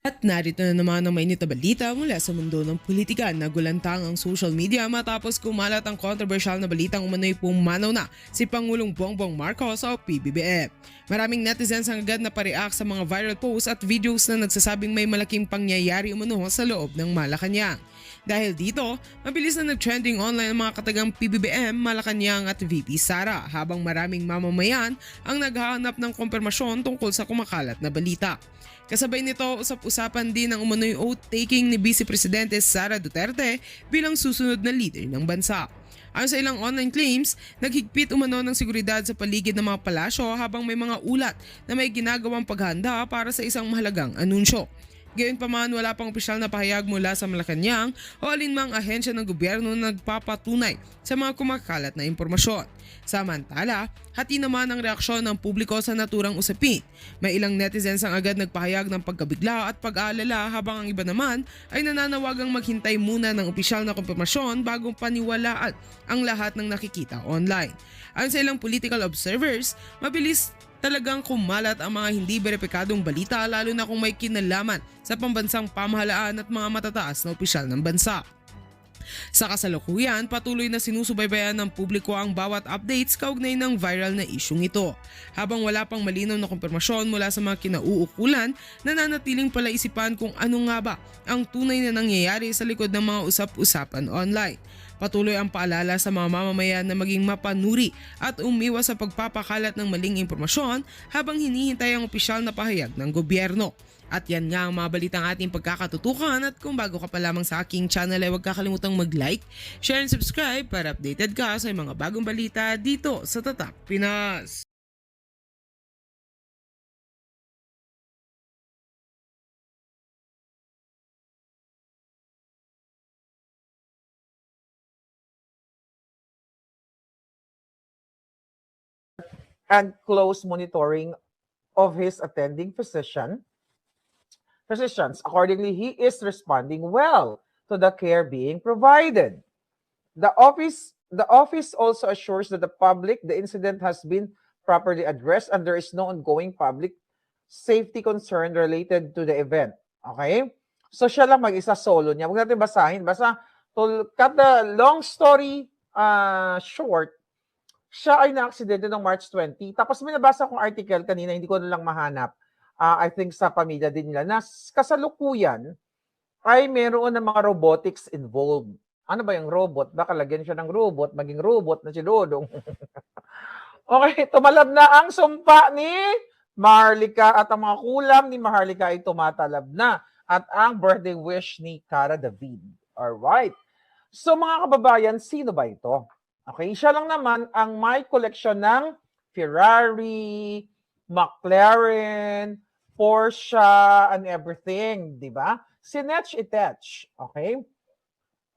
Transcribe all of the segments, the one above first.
At narito na naman ang mainit na balita mula sa mundo ng politika. Nagulantang ang social media matapos kumalat ang kontrobersyal na balitang umano'y pumanaw na si Pangulong Bongbong Marcos o PBBM. Maraming netizens ang agad na pareact sa mga viral posts at videos na nagsasabing may malaking pangyayari umano sa loob ng Malacanang. Dahil dito, mabilis na nag-trending online ang mga katagang PBBM, Malacanang at VP Sara habang maraming mamamayan ang naghahanap ng kumpirmasyon tungkol sa kumakalat na balita. Kasabay nito, usap-usapan din ang umano'y oath-taking ni Vice Presidente Sara Duterte bilang susunod na leader ng bansa. Ayon sa ilang online claims, naghigpit umano ng seguridad sa paligid ng mga palasyo habang may mga ulat na may ginagawang paghahanda para sa isang mahalagang anunsyo. Gayunpaman, wala pang opisyal na pahayag mula sa Malacanang o alinmang ahensya ng gobyerno na nagpapatunay sa mga kumakalat na impormasyon. Samantala, hati naman ang reaksyon ng publiko sa naturang usapin. May ilang netizens ang agad nagpahayag ng pagkabigla at pag-aalala habang ang iba naman ay nananawagang maghintay muna ng opisyal na kumpirmasyon bago paniwalaan ang lahat ng nakikita online. Ayon sa ilang political observers, mabilis talagang kumalat ang mga hindi beripikadong balita lalo na kung may kinalaman sa pambansang pamahalaan at mga matataas na opisyal ng bansa. Sa kasalukuyan, patuloy na sinusubaybayan ng publiko ang bawat updates kaugnay ng viral na isyung ito. Habang wala pang malinaw na kumpirmasyon mula sa mga kinauukulan, nananatiling palaisipan kung ano nga ba ang tunay na nangyayari sa likod ng mga usap-usapan online. Patuloy ang paalala sa mga mamamayan na maging mapanuri at umiwas sa pagpapakalat ng maling impormasyon habang hinihintay ang opisyal na pahayag ng gobyerno. At yan nga ang mga balitang ating pagkakatutukan at kung bago ka pa lamang sa aking channel ay huwag kakalimutang mag-like, share and subscribe para updated ka sa mga bagong balita dito sa Tatak Pinas. And close monitoring of his attending physicians. Accordingly, he is responding well to the care being provided. The office also assures that the incident has been properly addressed and there is no ongoing public safety concern related to the event. Okay? So siya lang mag-isa solo niya. Huwag natin basahin. To cut the long story short, siya ay na-aksidente ng March 20. Tapos may nabasa kong article kanina, hindi ko na lang mahanap. I think sa pamilya din nila, na kasalukuyan ay meron ng mga robotics involved. Ano ba yung robot? Baka lagyan siya ng robot, maging robot na si Dodong. Okay, tumalab na ang sumpa ni Maharlika at ang mga kulam ni Maharlika ay tumatalab na. At ang birthday wish ni Cara David. Alright. So mga kababayan, sino ba ito? Okay, siya lang naman ang may koleksyon ng Ferrari, McLaren, Porsche, and everything, di ba? Si Netch Itech, okay?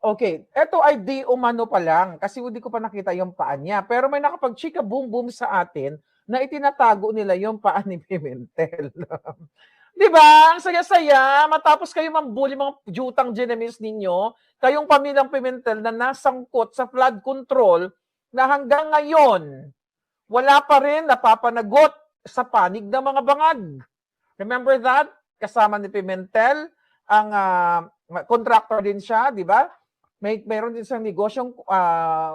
Okay, eto ay di umano pa lang kasi hindi ko pa nakita yung paa niya. Pero may nakapag-chika boom boom sa atin na itinatago nila yung paa ni Pimentel. Di ba? Ang saya-saya. Matapos kayo mambuli mga jutang genemies ninyo, kayong pamilyang Pimentel na nasangkot sa flood control na hanggang ngayon, wala pa rin napapanagot sa panig ng mga bangag. Remember that? Kasama ni Pimentel, ang contractor din siya, di ba? Mayroon din siyang negosyong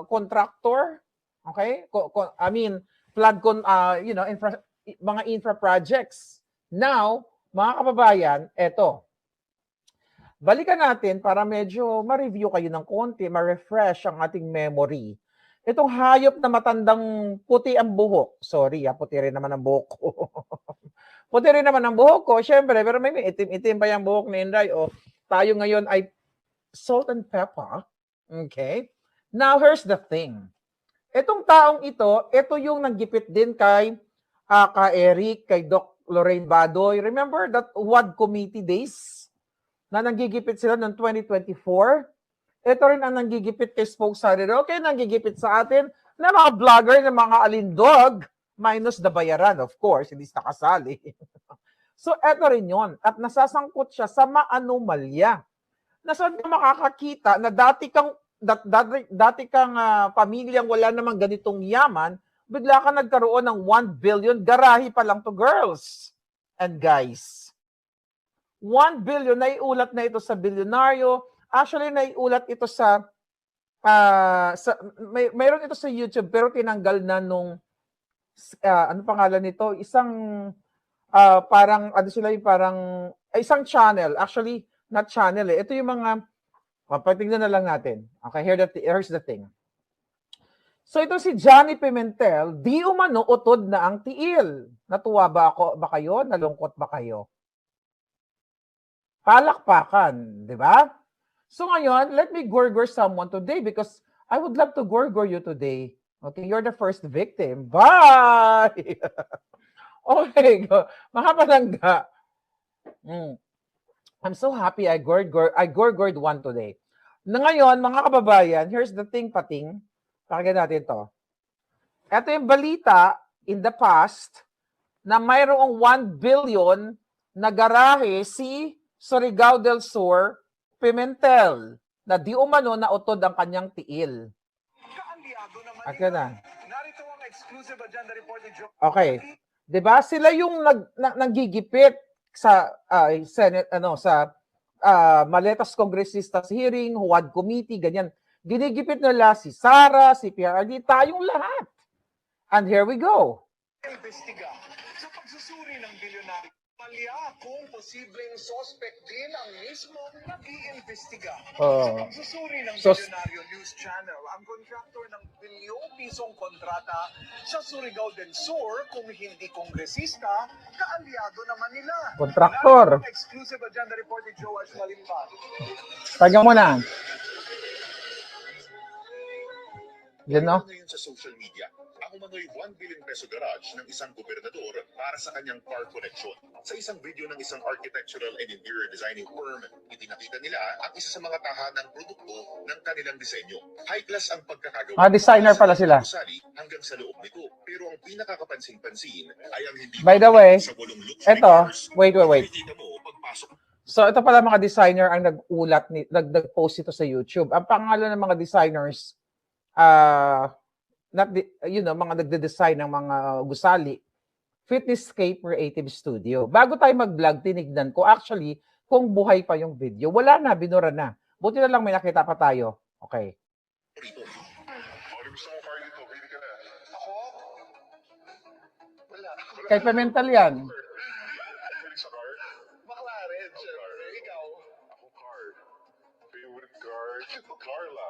contractor. Okay? Flood, mga infra projects. Now, mga kababayan, eto. Balikan natin para medyo ma-review kayo ng konti, ma-refresh ang ating memory. Itong hayop na matandang puti ang buhok. Sorry, puti rin naman ang buhok ko. Puti rin naman ang buhok ko, syempre, pero may itim-itim pa yung buhok ni Inday. Tayo ngayon ay salt and pepper. Okay? Now, here's the thing. Itong taong ito yung nanggipit din kay Eric, kay Doc Lorraine Badoy. Remember that WAD committee days na nanggigipit sila noong 2024? Ito rin ang nanggigipit kay Spoke Saturday. Okay, nanggigipit sa atin na mga vlogger, na mga alindog, minus the bayaran, of course, hindi siya kasali. So, ito rin yun. At nasasangkot siya sa maanomalya. Na saan ka makakakita na dati kang pamilyang wala namang ganitong yaman, bigla ka nagkaroon ng 1 billion, garahe pa lang to girls and guys. 1 billion, naiulat na ito sa bilyonaryo. Actually, naiulat ito mayroon ito sa YouTube pero tinanggal na nung ano pangalan nito? Isang parang ano sila yung parang isang channel. Actually, not channel eh. Ito yung mga papatingnan na lang natin. Okay, here's the thing. So ito si Johnny Pimentel, di umano utod na ang tiil. Natuwa ba kayo? Nalungkot ba kayo? Palakpakan, di ba? So ngayon, let me gorgor someone today because I would love to gorgor you today. Okay, you're the first victim. Bye! Okay, mga palangga. I'm so happy I gorgored one today. Na ngayon, mga kababayan, here's the thing, pating. Pakinggan natin to. Ito yung balita in the past na mayroong 1 billion na garahe si Surigao del Sur Pimentel na di umano na utod ang kanyang tiil. Okay na. Okay. 'Di ba? Sila yung naggigipit sa Senate sa Maletas Congresistas hearing, Huwad Committee, ganyan. Ginigipit nila si Sara, si PRD, tayong lahat. And here we go. Investiga sa pagsusuri ng bilyonaryo. Malya kung posibleng suspect din ang mismo nag-iimbestiga. Sa pagsusuri ng Bilyonaryo News Channel, ang kontraktor ng bilyong-pisong kontrata sa Surigao del Sur, kung hindi kongresista, kaalyado naman nila. Kontraktor. Exclusive agenda report ni Joash Malimban. Taga mo na. Yan no? Ngayon sa social media, ang umano'y 1 billion peso garage ng isang gobernador para sa kanyang car collection. Sa isang video ng isang architectural and interior designing firm, itinakita nila ang isa sa mga tahanang produkto ng kanilang disenyo. High class ang pagkakagawa. Designer pala sila. Hanggang sa loob nito. Pero ang pinakakapansin-pansin ay ang hindi By the way, eto, wait. makikita mo pagpasok. So ito pala mga designer ang nag-post ito sa YouTube. Ang pangalan ng mga designers, mga nagde-design ng mga gusali, Fitnesscape Creative Studio. Bago tayo mag-vlog, tinignan ko actually kung buhay pa yung video. Wala na, binura na. Buti na lang may nakita pa tayo. Okay. Ako? Wala. Kay Pimentel yan. McLaren, syempre. Ikaw? Ako car. Favorite car, Carla.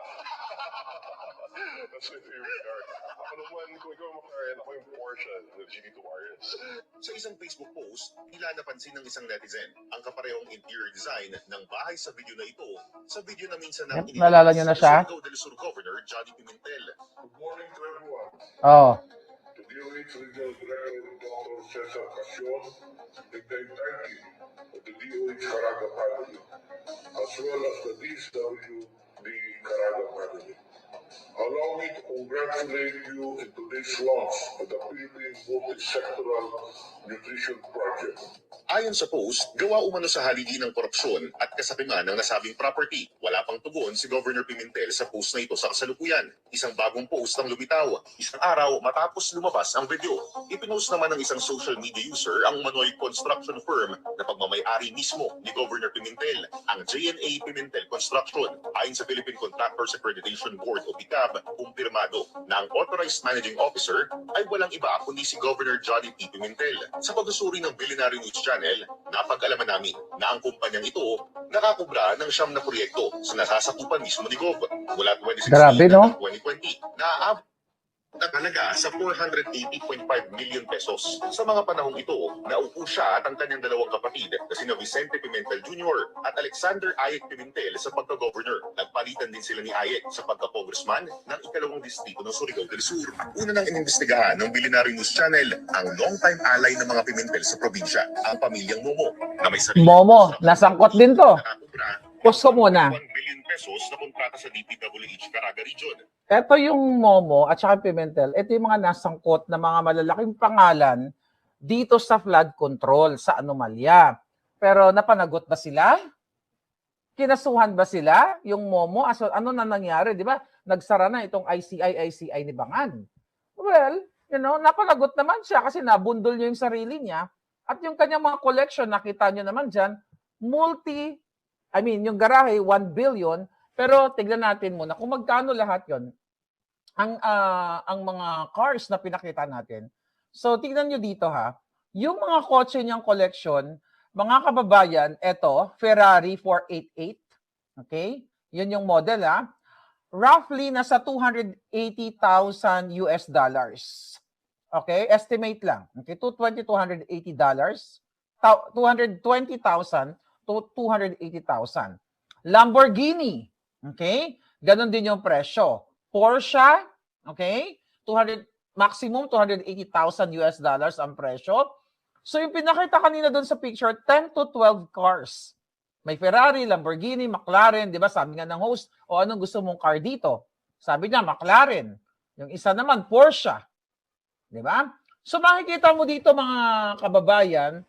That's my favorite car. Ako naman, kung ikaw McLaren, ako yung Porsche, the GT2 RS. Sa isang Facebook post, tila napansin ng isang netizen ang kaparehong interior design ng bahay sa video na ito sa video na minsan ng Naalala niyo na siya? Surigao del Sur Governor Johnny Pimentel. Good morning to everyone. Oh. To DOH Regional Director Dr. Cesar Casion, the entire team of the DOH Caraga family, as well as the DSWD Caraga family. Allow me to congratulate you in today's launch of the Philippine Multi-Sectoral Nutrition Project. Ayon sa post, gawa umano sa haligi ng korupsyon at kasakiman ng nasabing property. Wala pang tugon si Governor Pimentel sa post na ito sa kasalukuyan. Isang bagong post ang lumitaw. Isang araw matapos lumabas ang video. Ipinost naman ng isang social media user ang umano'y construction firm na pagmamay-ari mismo ni Governor Pimentel, ang JNA Pimentel Construction. Ayon sa Philippine Contractors Accreditation Board o PICAB, kumpirmado na ang authorized managing officer ay walang iba kundi si Governor Johnny P. Pimentel. Sa pagsusuri ng Billionaire News Channel, napag-alaman namin na ang kumpanyang ito nakakubra ng 9 na proyekto sa nasasakupan mismo ni Gov. Mula 2016 hanggang 2020, naaabot ang halaga sa 480.5 million pesos. Sa mga panahong ito, naupo siya at ang kanyang dalawang kapatid na sina Vicente Pimentel Jr. at Alexander Ayek Pimentel sa pagka-governor. Nagpalitan din sila ni Ayek sa pagka-congressman ng ikalawang distrito ng Surigao del Sur. Una nang inimbestigahan ng Billionaire News Channel ang long-time ally ng mga Pimentel sa probinsya, ang pamilyang Momo, na may sarili. Momo, nasangkot din to. Nakakubra Pusko muna. 1 billion pesos na kontrata sa DPWH Caraga Region. Ito yung Momo at saka Pimentel. Ito yung mga nasangkot na mga malalaking pangalan dito sa flood control, sa anomalya. Pero napanagot ba sila? Kinasuhan ba sila? Yung Momo, ano na nangyari? Di ba? Nagsara na itong ICI ni Bangan. Well, napanagot naman siya kasi nabundol niya yung sarili niya. At yung kanyang mga collection, nakita nyo naman dyan, yung garahe, 1 billion, pero tignan natin muna kung magkano lahat yon ang mga cars na pinakita natin. So, tignan nyo dito ha. Yung mga kotse niyang collection, mga kababayan, eto, Ferrari 488. Okay? Yun yung model ha. Roughly, nasa $280,000 US dollars. Okay? Estimate lang. Okay? $220,000 $220,000 to $280,000. Lamborghini. Okay? Ganon din yung presyo. Porsche, okay? Maximum $280,000 US dollars ang presyo. So yung pinakita kanina doon sa picture, 10 to 12 cars. May Ferrari, Lamborghini, McLaren, di ba? Sabi nga ng host, o anong gusto mong car dito? Sabi niya, McLaren. Yung isa naman, Porsche. Di ba? So makikita mo dito mga kababayan,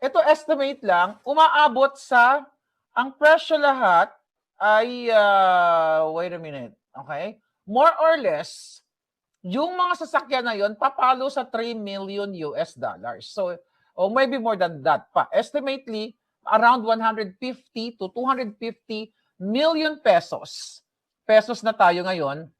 ito estimate lang, umaabot sa, ang presyo lahat ay, wait a minute, okay? More or less, yung mga sasakyan na yon papalo sa 3 million US dollars. So, or maybe more than that pa. Estimately, around 150 to 250 million pesos. Pesos na tayo ngayon,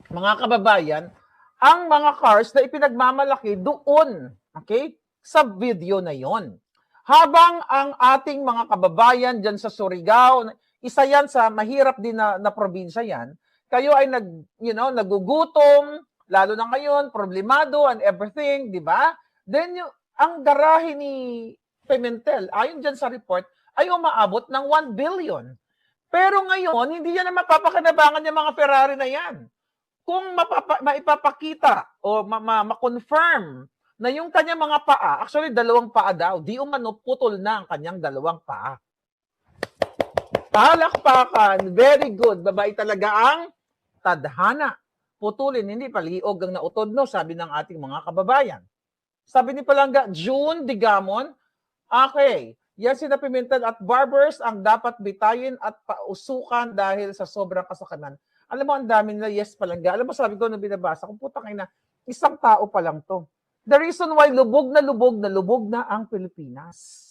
mga kababayan, ang mga cars na ipinagmamalaki doon, okay, sa video na yon. Habang ang ating mga kababayan dyan sa Surigao, isa yan sa mahirap din na probinsya yan, kayo ay nagugutom, lalo na ngayon, problemado and everything, di ba? Then, ang garahe ni Pimentel, ayon dyan sa report, ay umaabot ng 1 billion. Pero ngayon, hindi yan na mapapakinabangan yung mga Ferrari na yan. Kung maipapakita o ma-confirm na yung kanyang mga paa, actually 2 paa daw, di umano putol na ang kanyang 2 paa. Palakpakan, very good. Babae talaga ang tadhana. Putulin, hindi paliog ang nautod, no? Sabi ng ating mga kababayan. Sabi ni Palangga, June Digamon, okay, yan sina Pimentel at barbers ang dapat bitayin at pausukan dahil sa sobrang kasakanan. Alam mo, ang dami nila, yes Palangga. Alam mo, sabi ko na binabasa, kung putang ina, isang tao pa lang to. The reason why lubog na ang Pilipinas.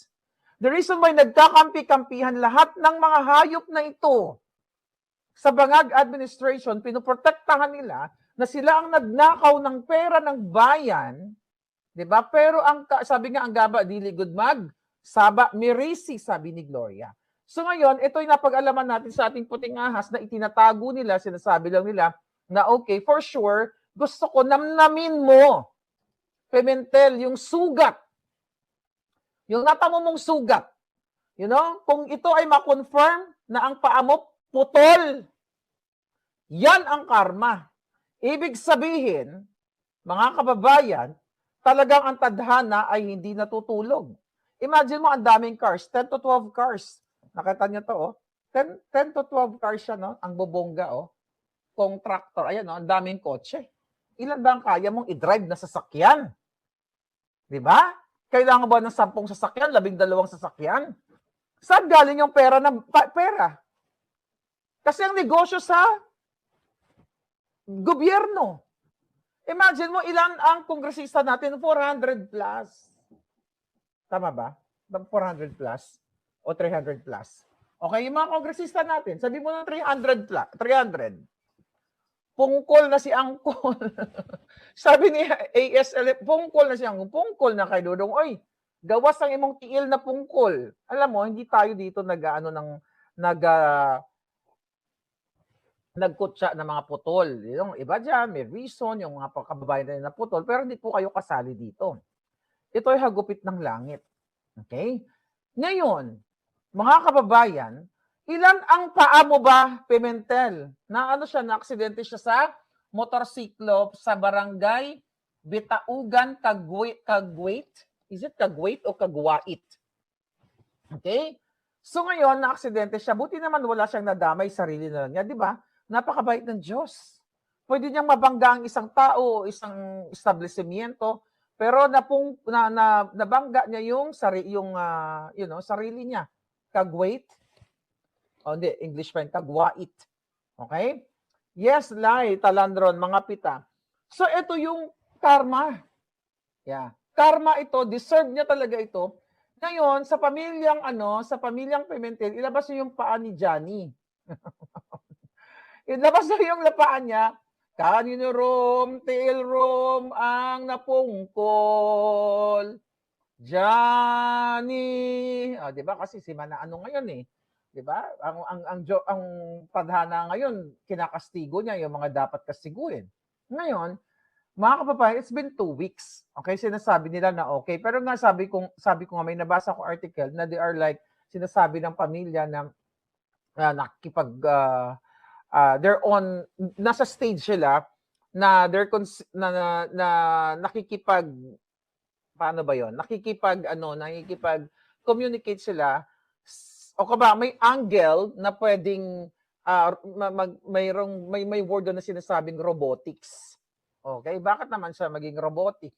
The reason why nagkakampi-kampihan lahat ng mga hayop na ito sa Bangag Administration, pinoprotektahan nila na sila ang nagnakaw ng pera ng bayan, di ba? Pero sabi nga, ang gaba, dili good mag, saba, mirisi, sabi ni Gloria. So ngayon, ito'y napag-alaman natin sa ating puting ahas na itinatago nila, sinasabi lang nila na okay, for sure, gusto ko namnamin mo, Pimentel, yung sugat. Yung natamo mong sugat. You know, kung ito ay ma-confirm na ang paa mo putol. Yan ang karma. Ibig sabihin, mga kababayan, talagang ang tadhana ay hindi natutulog. Imagine mo, ang daming cars, 10 to 12 cars. Nakita niyo to, oh. 10 to 12 cars siya, no? Ang bubongga, oh. Kung tractor, ayan, no? Ang daming kotse. Ilan ba ang kaya mong i-drive na sasakyan? Di ba? Kailangan ba ng 10 sasakyan, 12 sasakyan? Saan galing yung pera pera? Kasi ang negosyo sa gobyerno. Imagine mo, ilan ang kongresista natin? 400 plus. Tama ba? 400 plus o 300 plus. Okay, yung mga kongresista natin, sabi mo na 300 plus, 300. Pungkol na si Angkol. Sabi ni ASL, pungkol na si Angkol. Pungkol na kay Dudong. Oy, gawas ang imong tiil na pungkol. Alam mo, hindi tayo dito nagkutsa ng mga putol. Yung iba dyan, may reason, yung mga kababayan na putol, pero hindi po kayo kasali dito. Ito ay hagupit ng langit. Okay? Ngayon, mga kababayan, ilan ang paa mo ba, Pimentel? Na aksidente siya sa motorsiklo sa barangay Bitaugan, Kagwait? Is it Kagwait o Kagwait? Okay? So ngayon, na-aksidente siya. Buti naman wala siyang nadamay, sarili na lang niya. Di ba? Napakabait ng Diyos. Pwede niyang mabangga ang isang tao, isang establishmento, pero nabangga niya yung sarili niya. Kagwait. O hindi, English pa yun, Kagwait. Okay? Yes, Lai, Talandron, mga pita. So ito yung karma. Yeah. Karma ito, deserve niya talaga ito, Ngayon, sa pamilyang Pimentel, ilabas niyo yung paa ni Johnny. Ilabas niyo yung lapaan niya. Kanino rom, tail rom, ang napungkol. Johnny. Ah, 'di ba kasi si Manaano ngayon eh. 'Di ba? Ang tadhana ngayon, kinakastigo niya yung mga dapat kastiguin. Ngayon, mga kababayan, it's been 2 weeks. Okay, sinasabi nila na okay. Pero nga sabi ko nga may nabasa ko article na they are like sinasabi ng pamilya na nakikipag they're on nasa stage sila na nakikipag paano ba 'yon? Nakikipag communicate sila o may angle na pwedeng may word doon na sinasabing robotics. Okay, bakit naman siya maging robotic?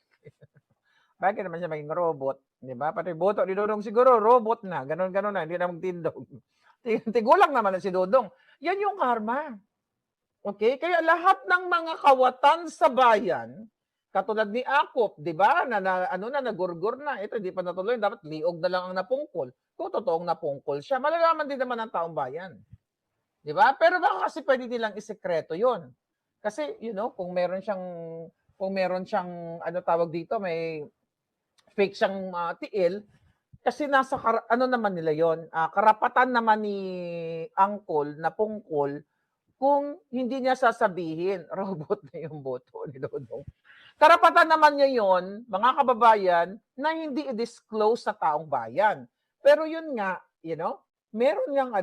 Bakit naman siya maging robot? Di ba? Pati boto ni Dodong siguro, robot na. Ganon na, hindi na magtindog. Tigulang naman na si Dodong. Yan yung karma. Okay? Kaya lahat ng mga kawatan sa bayan, katulad ni Akop, di ba? Nagurgur na. Ito, hindi pa natuloy. Dapat liog na lang ang napungkol. Kung totoong napungkol siya, malalaman din naman ng taong bayan. Di ba? Pero baka kasi pwede nilang isekreto yon. Kasi, kung meron siyang tawag dito, may fake siyang tiil, kasi nasa, naman nila yon, karapatan naman ni Angkol na pungkol kung hindi niya sasabihin, robot na yung boto ni Dodong. Karapatan naman niya yon, mga kababayan, na hindi i-disclose sa taong bayan. Pero yun nga, meron ngang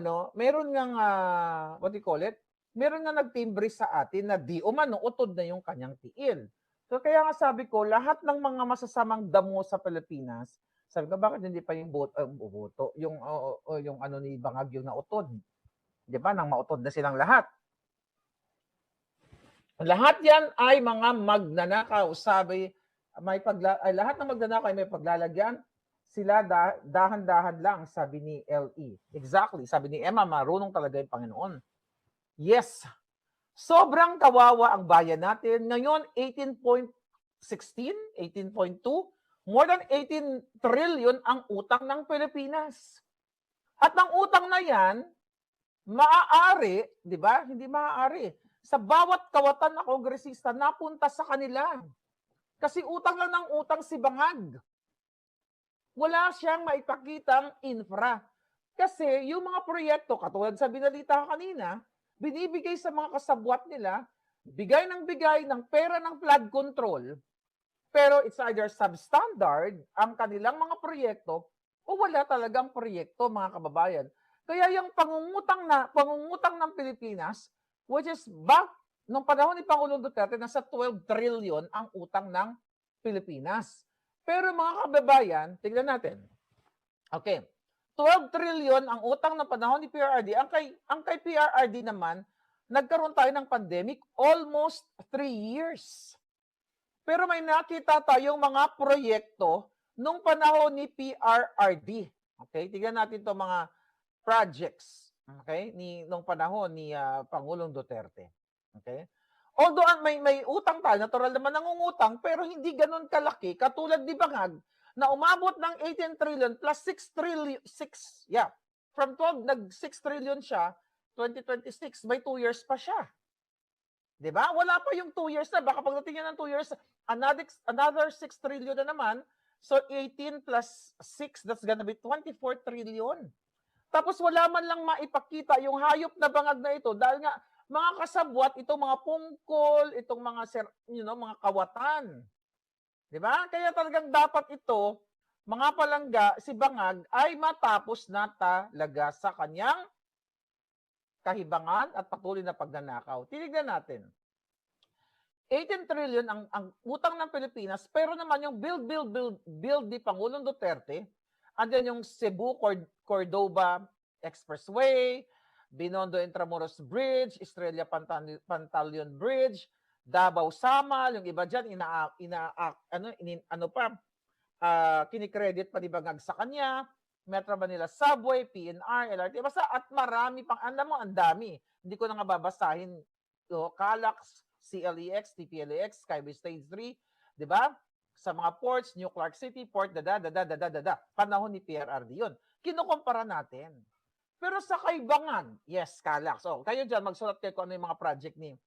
what do you call it? Meron nga nagtimbre sa atin na di umano utod na yung kanyang tiil. So kaya nga sabi ko, lahat ng mga masasamang damo sa Pilipinas, sabi ko, bakit hindi pa yung boto, yung ni Bangag yung nautod? Di ba? Nang mautod na silang lahat. Lahat yan ay mga magnanakaw. Sabi, lahat ng magnanakaw ay may paglalagyan. Sila dahan-dahan lang, sabi ni LE. Exactly. Sabi ni Emma, marunong talaga yung Panginoon. Yes. Sobrang kawawa ang bayan natin. Ngayon, 18.16, 18.2, more than 18 trillion ang utang ng Pilipinas. At ng utang na yan, maaari, di ba? Hindi maaari. Sa bawat kawatan na kongresista, napunta sa kanila. Kasi utang lang ng utang si Bangag. Wala siyang maipakitang infra. Kasi yung mga proyekto, katulad sa binalita kanina, binibigay sa mga kasabwat nila, bigay ng pera ng flood control, pero it's either substandard ang kanilang mga proyekto o wala talagang proyekto, mga kababayan. Kaya yung pangungutang ng Pilipinas, which is back nung panahon ni Pangulong Duterte, nasa 12 trillion ang utang ng Pilipinas. Pero mga kababayan, tignan natin. Okay. 12 trillion ang utang ng panahon ni PRRD. Ang kay PRRD naman, nagkaroon tayo ng pandemic almost 3 years. Pero may nakita tayong mga proyekto nung panahon ni PRRD. Okay? Tignan natin itong mga projects. Okay? Nung panahon ni Pangulong Duterte. Okay? Although may utang tayo, natural naman nangungutang, pero hindi ganun kalaki, katulad ni Bangag, na umabot ng 18 trillion plus 6 trillion, from 12, nag-6 trillion siya, 2026, may 2 years pa siya. Diba? Wala pa yung 2 years na, baka pagdating niya ng 2 years, another 6 trillion na naman, so 18 plus 6, that's gonna be 24 trillion. Tapos wala man lang maipakita yung hayop na Bangag na ito, dahil nga, mga kasabwat, itong mga pungkol, itong mga, mga kawatan. Diba? Kaya talagang dapat ito, mga palangga, si Bangag ay matapos na talaga sa kanyang kahibangan at patuloy na pagnanakaw. Tinignan natin. 18 trillion ang utang ng Pilipinas, pero naman yung build ni Pangulong Duterte, andyan yung Cebu-Cordoba Expressway, Binondo Intramuros Bridge, Estrella Pantaleon Bridge, Davao Samal, yung iba dyan, kinikredit pa ni Bangag sa kanya, Metro Manila Subway, PNR, LRT, basta at marami pang, alam mo, ang dami. Hindi ko na nga babasahin, CALAX, CLEX, TPLEX, Skyway Stage 3, di ba? sa mga ports, New Clark City Port, panahon ni PRRD yun. Kinukumpara natin. Pero sa Kaibangan, yes, Calax. So, kayo dyan, magsulat kayo kung ano yung mga project ni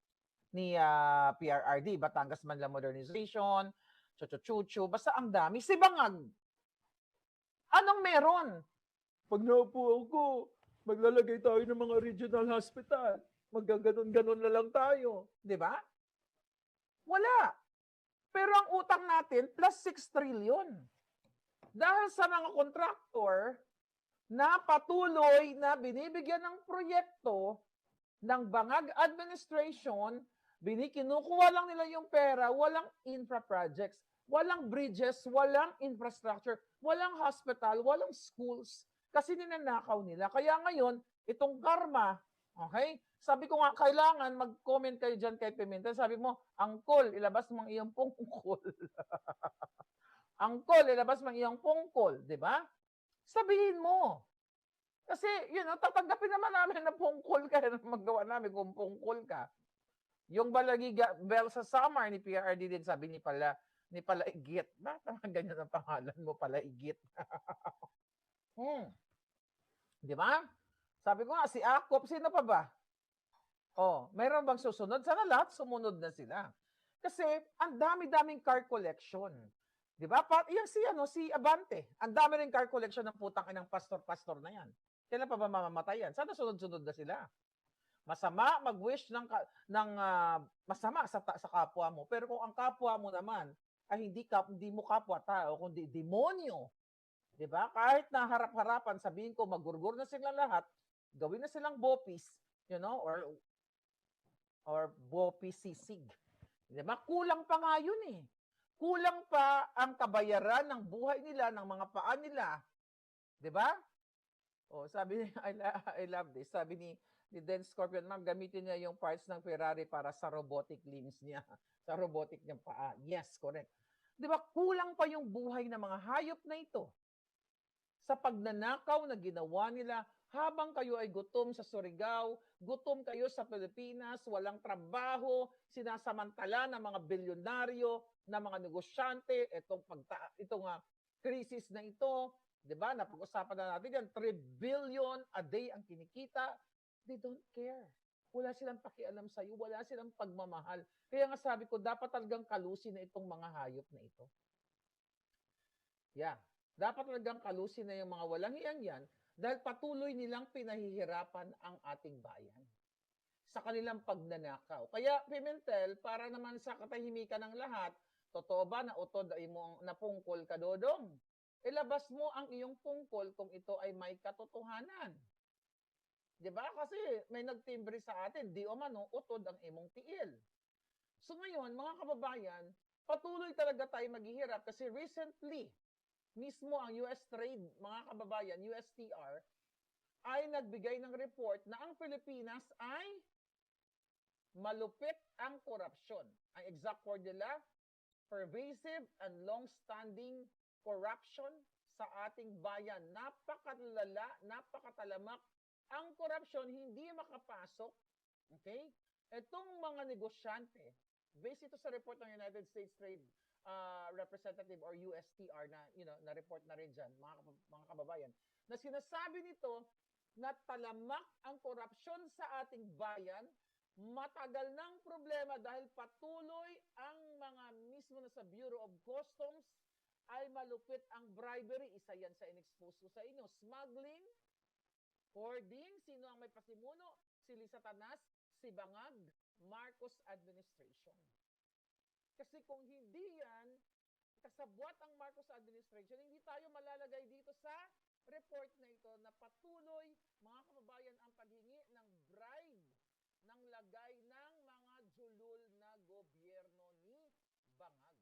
PRRD, Batangas Manila Modernization, Chuchu, basta ang dami. Sibangag, anong meron? Pag naupo ako, maglalagay tayo ng mga regional hospital. Magaganon-ganon na lang tayo. Di ba? Wala. Pero ang utang natin, plus 6 trillion. Dahil sa mga kontraktor na patuloy na binibigyan ng proyekto ng Bangag Administration, kinukuha lang nila yung pera, walang infra projects, walang bridges, walang infrastructure, walang hospital, walang schools, kasi ninanakaw nila. Kaya ngayon, itong karma, okay? Sabi ko nga, kailangan mag-comment kayo dyan kay Pimentel. Sabi mo, Angkol, ilabas mo ang iyong pungkol. Angkol, ilabas mo ang iyong pungkol. Di ba? Sabihin mo. Kasi, tatanggapin naman namin na pungkol ka. Magawa namin kung pungkol ka. Yung Balagiga, Bell sa Summer ni PRD din, sabi ni Palaigit. Bakit ganyan ang pangalan mo, Palaigit? Di ba? Sabi ko nga, si Akop, sino pa ba? Mayroon bang susunod? Sana lahat sumunod na sila. Kasi ang dami-daming car collection. 'Di ba? Yung si Abante, ang dami ring car collection ng putang inang pastor na 'yan. Kailan pa ba mamamatay yan? Sana sunod-sunod na sila. Masama mag-wish ng masama sa kapwa mo. Pero kung ang kapwa mo naman ay hindi mo kapwa tao, kundi demonyo. 'Di ba? Kahit na harap-harapan sabihin ko magurgur na sila lahat, gawin na silang bopis, or bopisisig. Diba? Kulang pa nga yun eh. Kulang pa ang kabayaran ng buhay nila, ng mga paa nila. Diba? Sabi ni, I love this. Sabi ni Dan Scorpion, ma'am, gamitin niya yung parts ng Ferrari para sa robotic limbs niya. Sa robotic niyang paa. Yes, correct. Diba? Kulang pa yung buhay ng mga hayop na ito sa pagnanakaw na ginawa nila habang kayo ay gutom sa Surigao, gutom kayo sa Pilipinas, walang trabaho, sinasamantala ng mga bilyonaryo, ng mga negosyante, itong krisis na ito, 'di ba? Napag-usapan na natin yan, 3 billion a day ang kinikita. They don't care. Wala silang pakialam sa iyo, wala silang pagmamahal. Kaya nga sabi ko, dapat talagang kalusin na itong mga hayop na ito. Yeah. Dapat talagang kalusin na yung mga walang hiyang yan dahil patuloy nilang pinahihirapan ang ating bayan sa kanilang pagnanakaw. Kaya, Pimentel, para naman sa katahimikan ng lahat, totoo ba na utod ay mo napungkol ka, Dodong? Ilabas mo ang iyong pungkol kung ito ay may katotohanan. Diba? Kasi may nagtimbre sa atin, di o mano, utod ang imong tiil. So ngayon, mga kababayan, patuloy talaga tayo maghihirap kasi recently, mismo ang US Trade, mga kababayan, USTR, ay nagbigay ng report na ang Pilipinas ay malupit ang korupsyon. Ang exact word nila, pervasive and long-standing corruption sa ating bayan. Napakatalala, napakatalamak ang korupsyon, hindi makapasok. Okay? Itong mga negosyante, based ito sa report ng United States Trade Representative or USTR na na report na rin diyan mga kababayan na sinasabi nito na talamak ang korupsyon sa ating bayan, matagal ng problema dahil patuloy ang mga mismo na sa Bureau of Customs ay malupit ang bribery. Isa yan sa in-expose ko sa inyo. Smuggling, hoarding, sino ang may pasimuno? Si Lisa Tanas, si Bangag, Marcos administration. Kasi kung hindi yan, kasabwat ang Marcos administration, hindi tayo malalagay dito sa report na ito na patuloy, mga kababayan, ang paghingi ng bribe ng lagay ng mga julul na gobyerno ni Bangag.